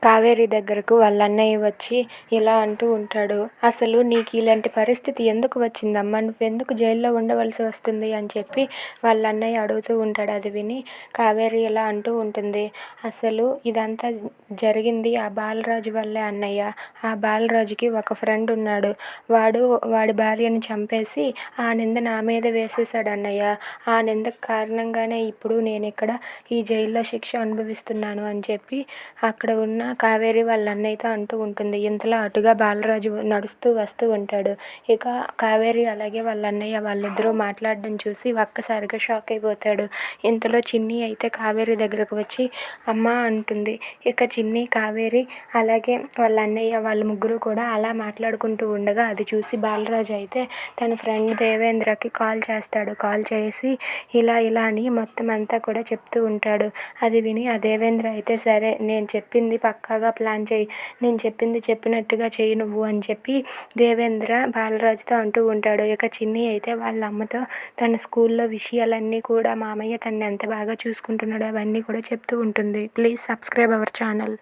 కావేరి దగ్గరకు వాళ్ళ అన్నయ్య వచ్చి ఇలా అంటూ ఉంటాడు. అసలు నీకు ఇలాంటి పరిస్థితి ఎందుకు వచ్చిందమ్మా, నువ్వెందుకు జైల్లో ఉండవలసి వస్తుంది అని చెప్పి వాళ్ళ అన్నయ్య అడుగుతూ ఉంటాడు. అది విని కావేరి ఇలా అంటూ ఉంటుంది, అసలు ఇదంతా జరిగింది ఆ బాలరాజు వల్లే అన్నయ్య. ఆ బాలరాజుకి ఒక ఫ్రెండ్ ఉన్నాడు. వాడి భార్యని చంపేసి ఆ నింద నా మీద వేసేసాడు అన్నయ్య. ఆ నిందకు కారణంగానే ఇప్పుడు నేను ఇక్కడ ఈ జైల్లో శిక్ష అనుభవిస్తున్నాను అని చెప్పి అక్కడ ఉన్న కావేరి వాళ్ళ అన్నయ్యతో అంటూ ఉంటుంది. ఇంతలో అటుగా బాలరాజు నడుస్తూ వస్తూ ఉంటాడు. ఇక కావేరి అలాగే వాళ్ళ అన్నయ్య వాళ్ళిద్దరూ మాట్లాడడం చూసి ఒక్కసారిగా షాక్ అయిపోతాడు. ఇంతలో చిన్ని అయితే కావేరి దగ్గరకు వచ్చి అమ్మ అంటుంది. ఇక చిన్ని, కావేరి అలాగే వాళ్ళ అన్నయ్య వాళ్ళ ముగ్గురు కూడా అలా మాట్లాడుకుంటూ ఉండగా అది చూసి బాలరాజు అయితే తన ఫ్రెండ్ దేవేంద్రకి కాల్ చేస్తాడు. కాల్ చేసి ఇలా ఇలా అని మొత్తం అంతా కూడా చెప్తూ ఉంటాడు. అది విని ఆ దేవేంద్ర అయితే సరే నేను చెప్పింది పక్కాగా ప్లాన్ చేయి, నేను చెప్పింది చెప్పినట్టుగా చెయ్యి నువ్వు అని చెప్పి దేవేంద్ర బాలరాజుతో అంటూ ఉంటాడు. ఇక చిన్ని అయితే వాళ్ళ అమ్మతో తన స్కూల్లో విషయాలన్నీ కూడా మామయ్య తనని ఎంత బాగా చూసుకుంటున్నాడో అవన్నీ కూడా చెప్తూ ఉంటుంది. Please subscribe our channel.